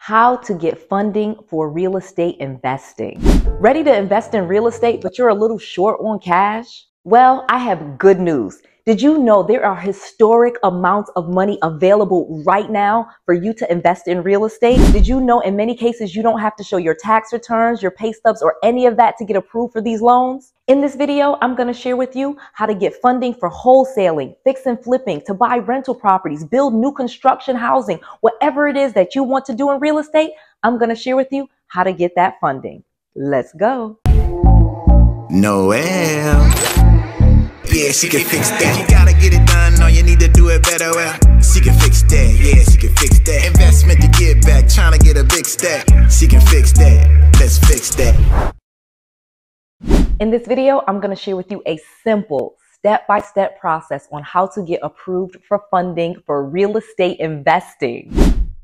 How to get funding for real estate investing. Ready to invest in real estate, but you're a little short on cash? Well, I have good news. Did you know there are historic amounts of money available right now for you to invest in real estate? Did you know in many cases you don't have to show your tax returns, your pay stubs, or any of that to get approved for these loans? In this video, I'm going to share with you how to get funding for wholesaling, fix and flipping, to buy rental properties, build new construction housing, whatever it is that you want to do in real estate. I'm going to share with you how to get that funding. Let's go. Noel. Yeah, she can fix that. You gotta get it done, no, you need to do it better. Well, she can fix that. Yeah, she can fix that. Investment to get back, trying to get a big stack. She can fix that. Let's fix that. In this video, I'm going to share with you a simple step-by-step process on how to get approved for funding for real estate investing.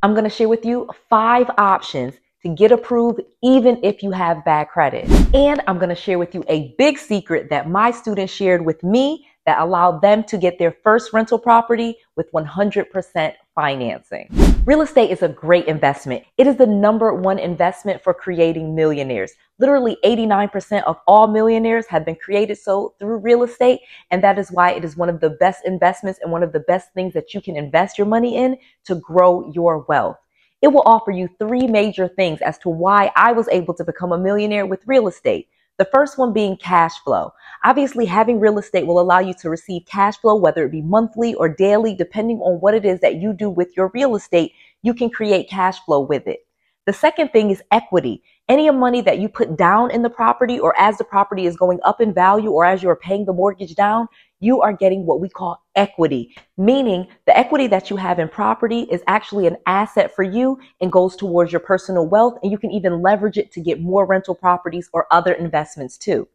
I'm going to share with you 5 options to get approved even if you have bad credit. And I'm going to share with you a big secret that my students shared with me that allowed them to get their first rental property with 100% financing. Real estate is a great investment. It is the #1 investment for creating millionaires. Literally 89% of all millionaires have been created through real estate, and that is why it is one of the best investments and one of the best things that you can invest your money in to grow your wealth. It will offer you 3 major things as to why I was able to become a millionaire with real estate. The first one being cash flow. Obviously, having real estate will allow you to receive cash flow, whether it be monthly or daily, depending on what it is that you do with your real estate. You can create cash flow with it. The second thing is equity. Any money that you put down in the property, or as the property is going up in value, or as you're paying the mortgage down, you are getting what we call equity, meaning the equity that you have in property is actually an asset for you and goes towards your personal wealth, and you can even leverage it to get more rental properties or other investments too.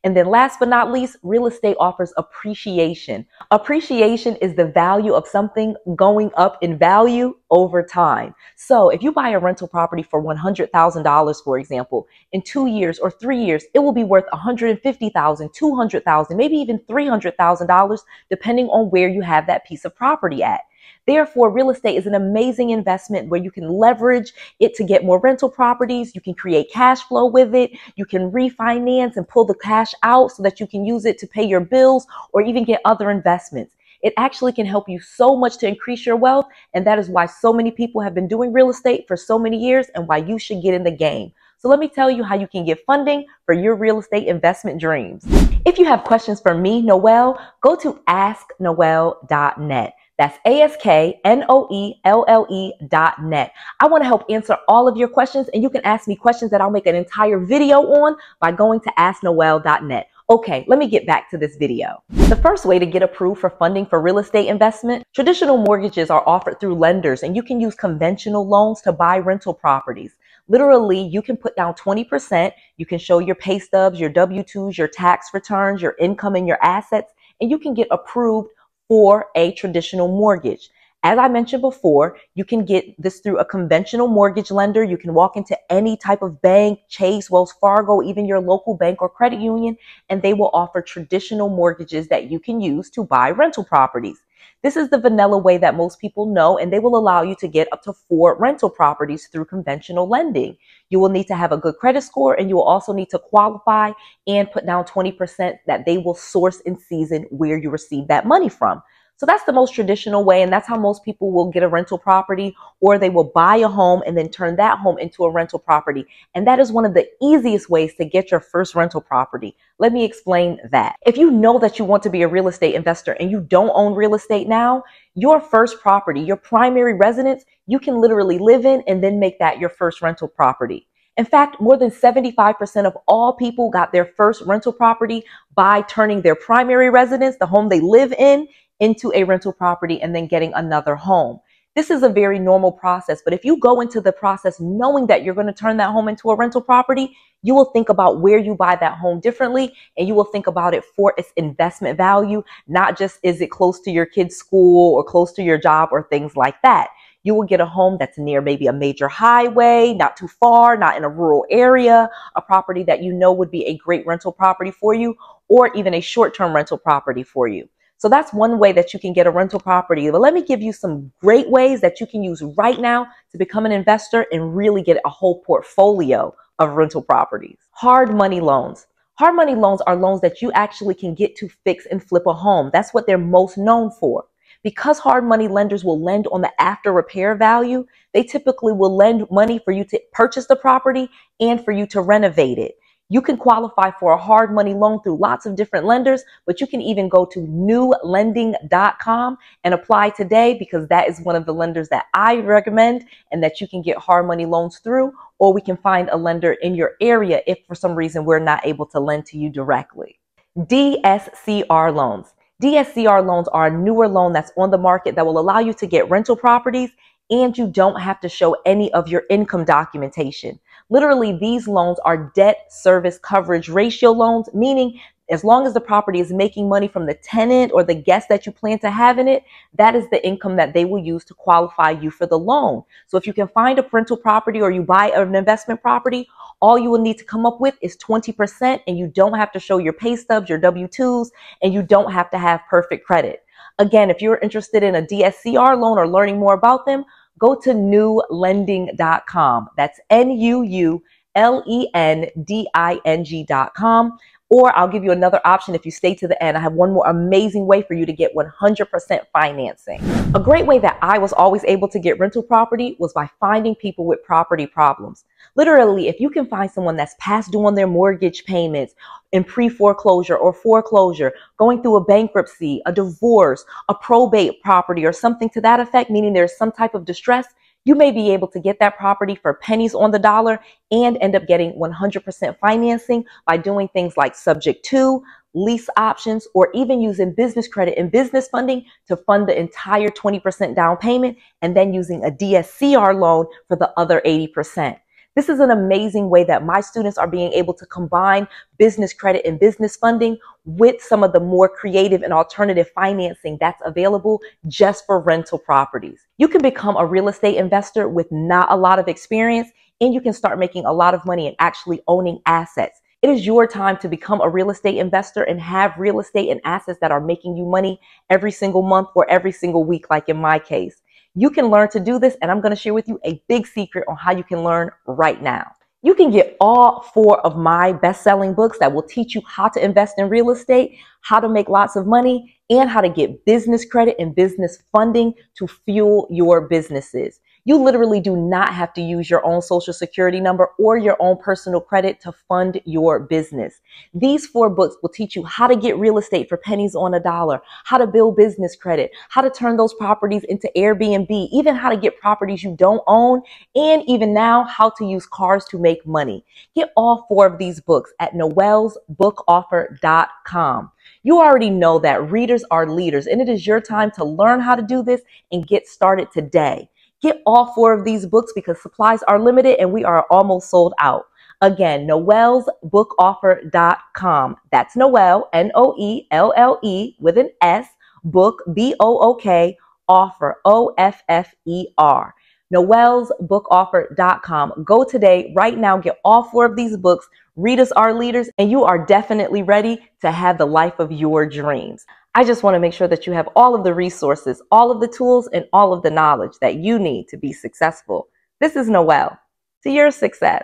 And then last but not least, real estate offers appreciation. Appreciation is the value of something going up in value over time. So if you buy a rental property for $100,000, for example, in 2 years or 3 years, it will be worth $150,000, $200,000, maybe even $300,000, depending on where you have that piece of property at. Therefore, real estate is an amazing investment where you can leverage it to get more rental properties. You can create cash flow with it. You can refinance and pull the cash out so that you can use it to pay your bills or even get other investments. It actually can help you so much to increase your wealth. And that is why so many people have been doing real estate for so many years and why you should get in the game. So let me tell you how you can get funding for your real estate investment dreams. If you have questions for me, Noel, go to asknoel.net. That's asknoelle.net. I want to help answer all of your questions, and you can ask me questions that I'll make an entire video on by going to asknoel.net. Okay, let me get back to this video. The first way to get approved for funding for real estate investment, traditional mortgages are offered through lenders, and you can use conventional loans to buy rental properties. Literally, you can put down 20%. You can show your pay stubs, your W-2s, your tax returns, your income, and your assets, and you can get approved for a traditional mortgage. As I mentioned before, you can get this through a conventional mortgage lender. You can walk into any type of bank, Chase, Wells Fargo, even your local bank or credit union, and they will offer traditional mortgages that you can use to buy rental properties. This is the vanilla way that most people know, and they will allow you to get up to 4 rental properties through conventional lending. You will need to have a good credit score, and you will also need to qualify and put down 20% that they will source in season where you receive that money from. So that's the most traditional way, and that's how most people will get a rental property, or they will buy a home and then turn that home into a rental property. And that is one of the easiest ways to get your first rental property. Let me explain that. If you know that you want to be a real estate investor and you don't own real estate now, your first property, your primary residence, you can literally live in and then make that your first rental property. In fact, more than 75% of all people got their first rental property by turning their primary residence, the home they live in, into a rental property and then getting another home. This is a very normal process, but if you go into the process knowing that you're going to turn that home into a rental property, you will think about where you buy that home differently, and you will think about it for its investment value, not just is it close to your kid's school or close to your job or things like that. You will get a home that's near maybe a major highway, not too far, not in a rural area, a property that you know would be a great rental property for you, or even a short-term rental property for you. So that's one way that you can get a rental property. But let me give you some great ways that you can use right now to become an investor and really get a whole portfolio of rental properties. Hard money loans. Hard money loans are loans that you actually can get to fix and flip a home. That's what they're most known for. Because hard money lenders will lend on the after repair value, they typically will lend money for you to purchase the property and for you to renovate it. You can qualify for a hard money loan through lots of different lenders, but you can even go to newlending.com and apply today, because that is one of the lenders that I recommend and that you can get hard money loans through, or we can find a lender in your area if for some reason we're not able to lend to you directly. DSCR loans. DSCR loans are a newer loan that's on the market that will allow you to get rental properties and you don't have to show any of your income documentation. Literally, these loans are debt service coverage ratio loans, meaning as long as the property is making money from the tenant or the guest that you plan to have in it, that is the income that they will use to qualify you for the loan. So if you can find a rental property or you buy an investment property, all you will need to come up with is 20%, and you don't have to show your pay stubs, your W-2s, and you don't have to have perfect credit. Again, if you're interested in a DSCR loan or learning more about them, go to newlending.com. That's newlending.com. Or I'll give you another option if you stay to the end. I have one more amazing way for you to get 100% financing. A great way that I was always able to get rental property was by finding people with property problems. Literally, if you can find someone that's past due on their mortgage payments, in pre-foreclosure or foreclosure, going through a bankruptcy, a divorce, a probate property, or something to that effect, meaning there's some type of distress, you may be able to get that property for pennies on the dollar and end up getting 100% financing by doing things like subject to, lease options, or even using business credit and business funding to fund the entire 20% down payment and then using a DSCR loan for the other 80%. This is an amazing way that my students are being able to combine business credit and business funding with some of the more creative and alternative financing that's available just for rental properties. You can become a real estate investor with not a lot of experience, and you can start making a lot of money and actually owning assets. It is your time to become a real estate investor and have real estate and assets that are making you money every single month or every single week, like in my case. You can learn to do this, and I'm going to share with you a big secret on how you can learn right now. You can get all 4 of my best-selling books that will teach you how to invest in real estate, how to make lots of money, and how to get business credit and business funding to fuel your businesses. You literally do not have to use your own social security number or your own personal credit to fund your business. These 4 books will teach you how to get real estate for pennies on a dollar, how to build business credit, how to turn those properties into Airbnb, even how to get properties you don't own, and even now how to use cars to make money. Get all 4 of these books at noellsbookoffer.com. You already know that readers are leaders, and it is your time to learn how to do this and get started today. Get all 4 of these books because supplies are limited and we are almost sold out. Again, noellsbookoffer.com. That's Noelle, Noelle with an S, book, BOOK, offer, OFFER. noellsbookoffer.com. Go today, right now, get all 4 of these books. Readers are leaders, and you are definitely ready to have the life of your dreams. I just want to make sure that you have all of the resources, all of the tools, and all of the knowledge that you need to be successful. This is Noelle. To your success.